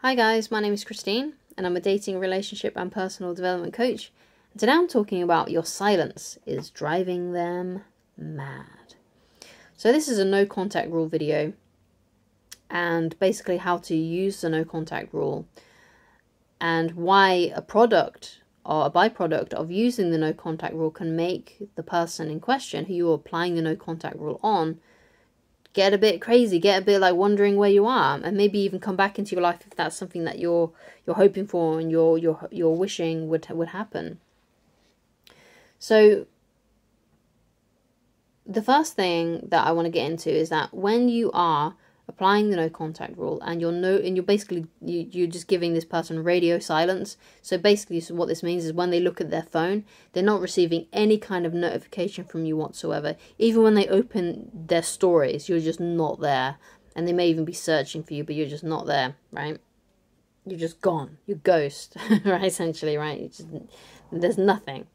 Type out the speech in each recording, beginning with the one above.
Hi guys, my name is Christine and I'm a dating, relationship and personal development coach. And today I'm talking about your silence is driving them mad. So this is a no contact rule video and basically how to use the no contact rule and why a product or a byproduct of using the no contact rule can make the person in question who you're applying the no contact rule on get a bit crazy, get a bit like wondering where you are, and maybe even come back into your life if that's something that you're hoping for and you're wishing would happen. So the first thing that I want to get into is that when you are applying the no contact rule and you're basically you're just giving this person radio silence. So basically what this means is when they look at their phone, they're not receiving any kind of notification from you whatsoever. Even when they open their stories, you're just not there, and they may even be searching for you, but you're just not there, right? You're just gone. You're ghost, right? Essentially, right? There's nothing.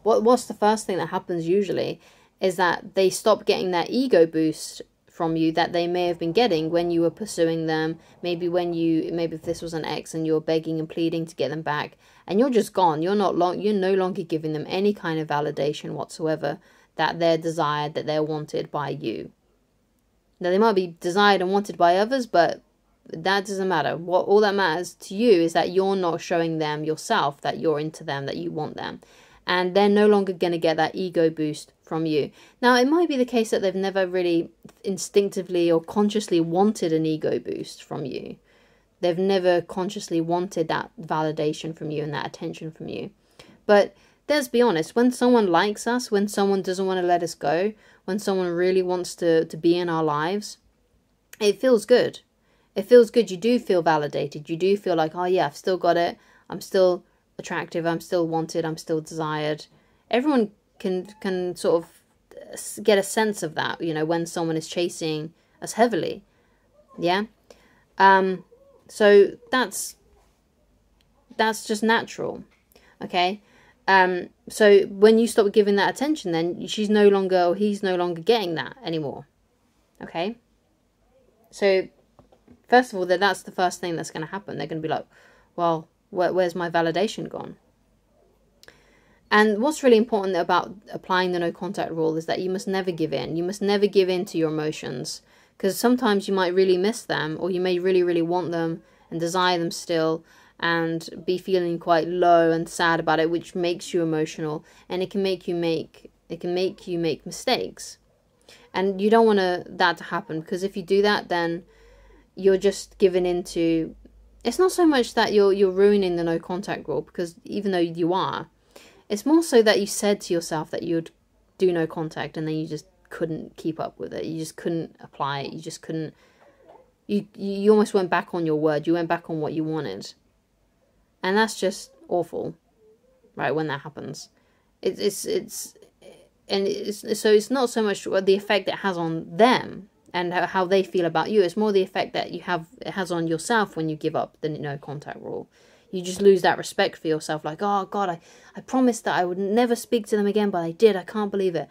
What's the first thing that happens usually is that they stop getting that ego boost from you that they may have been getting when you were pursuing them. Maybe if this was an ex and you're begging and pleading to get them back, and you're just gone. You're no longer giving them any kind of validation whatsoever that they're desired, that they're wanted by you. Now they might be desired and wanted by others, but that doesn't matter. All that matters to you is that you're not showing them yourself that you're into them, that you want them. And they're no longer going to get that ego boost from you. Now, it might be the case that they've never really instinctively or consciously wanted an ego boost from you. They've never consciously wanted that validation from you and that attention from you. But let's be honest, when someone likes us, when someone doesn't want to let us go, when someone really wants to be in our lives, it feels good. It feels good. You do feel validated. You do feel like, oh yeah, I've still got it. I'm still attractive, I'm still wanted, I'm still desired. Everyone can sort of get a sense of that, you know, when someone is chasing us heavily. Yeah. So that's just natural. Okay. So when you stop giving that attention, then he's no longer getting that anymore. Okay. So first of all, that's the first thing that's going to happen. They're going to be like, well, where's my validation gone? And what's really important about applying the no contact rule is that you must never give in. You must never give in to your emotions, because sometimes you might really miss them, or you may really, really want them and desire them still, and be feeling quite low and sad about it, which makes you emotional, and it can make you make mistakes. And you don't want that to happen, because if you do that, then you're just giving into. It's not so much that you're ruining the no contact rule, because even though you are, it's more so that you said to yourself that you'd do no contact and then you just couldn't keep up with it. You just couldn't apply it. You just couldn't. You almost went back on your word. You went back on what you wanted, and that's just awful, right? When that happens, so it's not so much the effect it has on them and how they feel about you. It's more the effect that it has on yourself when you give up the no contact rule. You just lose that respect for yourself. Like, oh God, I promised that I would never speak to them again, but I did. I can't believe it.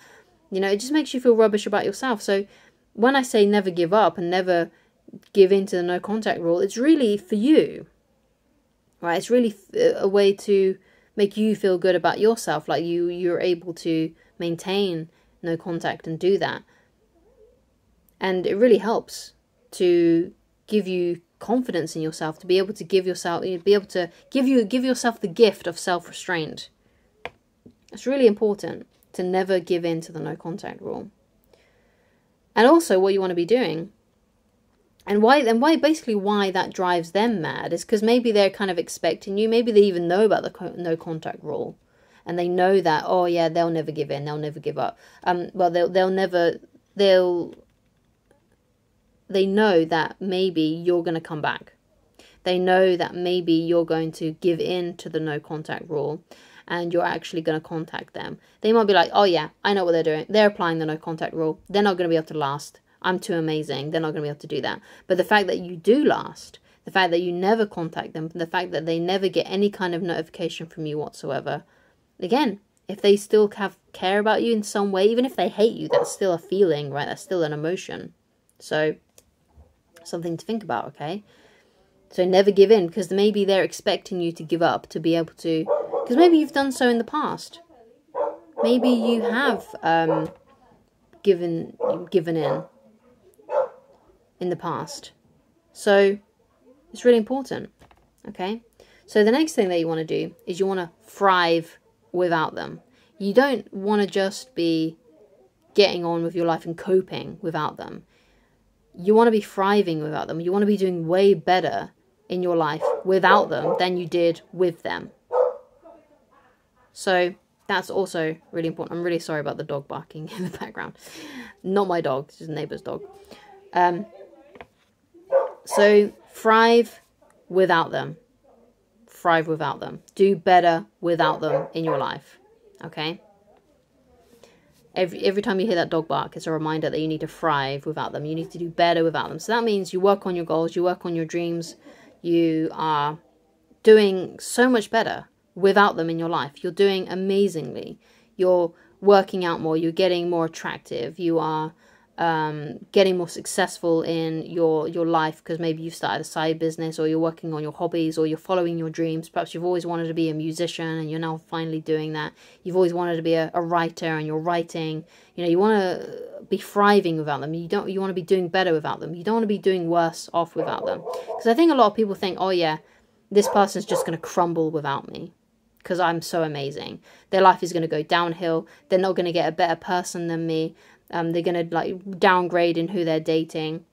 You know, it just makes you feel rubbish about yourself. So when I say never give up and never give in to the no contact rule, it's really for you, right? It's really a way to make you feel good about yourself. Like you're able to maintain no contact and do that. And it really helps to give you confidence in yourself, to be able to give yourself the gift of self-restraint. It's really important to never give in to the no contact rule. And also what you want to be doing, and why that drives them mad, is because maybe they're kind of expecting you, maybe they even know about the no contact rule, and they know that, oh yeah, they'll never give in, they'll never give up. They know that maybe you're going to come back. They know that maybe you're going to give in to the no contact rule and you're actually going to contact them. They might be like, oh yeah, I know what they're doing. They're applying the no contact rule. They're not going to be able to last. I'm too amazing. They're not going to be able to do that. But the fact that you do last, the fact that you never contact them, the fact that they never get any kind of notification from you whatsoever, again, if they still care about you in some way, even if they hate you, that's still a feeling, right? That's still an emotion. So something to think about, okay? So never give in, because maybe they're expecting you to give up to be able to, because maybe you've done so in the past. Maybe you have given in the past. So it's really important, okay? So the next thing that you want to do is you want to thrive without them. You don't want to just be getting on with your life and coping without them. You want to be thriving without them. You want to be doing way better in your life without them than you did with them. So that's also really important. I'm really sorry about the dog barking in the background. Not my dog, it's just a neighbour's dog. So thrive without them. Thrive without them. Do better without them in your life. Okay? Every time you hear that dog bark, it's a reminder that you need to thrive without them. You need to do better without them. So that means you work on your goals, you work on your dreams. You are doing so much better without them in your life. You're doing amazingly. You're working out more. You're getting more attractive. You are getting more successful in your life, because maybe you've started a side business, or you're working on your hobbies, or you're following your dreams. Perhaps you've always wanted to be a musician and you're now finally doing that. You've always wanted to be a writer and you're writing. You know, you want to be thriving without them. You want to be doing better without them. You don't want to be doing worse off without them. Because I think a lot of people think, oh yeah, this person's just going to crumble without me because I'm so amazing. Their life is going to go downhill. They're not going to get a better person than me. They're going to like downgrade in who they're dating.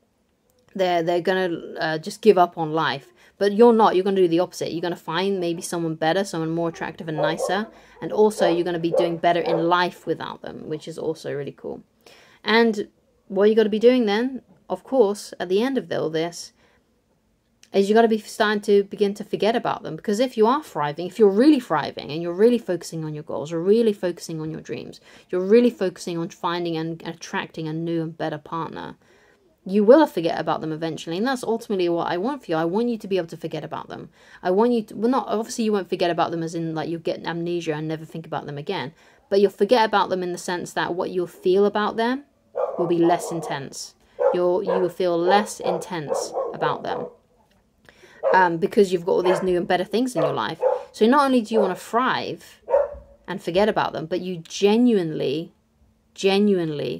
They're going to just give up on life. But you're not. You're going to do the opposite. You're going to find maybe someone better, someone more attractive and nicer. And also you're going to be doing better in life without them, which is also really cool. And what you got to be doing then, of course, at the end of all this, is you got to be starting to begin to forget about them. Because if you are thriving, if you're really thriving and you're really focusing on your goals, you're really focusing on your dreams, you're really focusing on finding and attracting a new and better partner, you will forget about them eventually. And that's ultimately what I want for you. I want you to be able to forget about them. I want you to, well, not, obviously you won't forget about them as in like you'll get amnesia and never think about them again. But you'll forget about them in the sense that what you'll feel about them will be less intense. You will feel less intense about them. Because you've got all these new and better things in your life. So not only do you want to thrive and forget about them, but you genuinely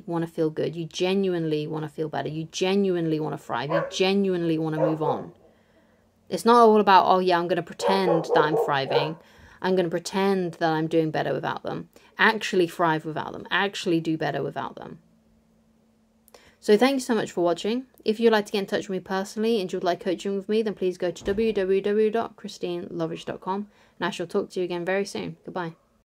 want to feel good. You genuinely want to feel better. You genuinely want to thrive. You genuinely want to move on. It's not all about, oh yeah, I'm going to pretend that I'm thriving. I'm going to pretend that I'm doing better without them. Actually thrive without them. Actually do better without them. So thank you so much for watching. If you'd like to get in touch with me personally and you'd like coaching with me, then please go to www.christinelovitch.com and I shall talk to you again very soon. Goodbye.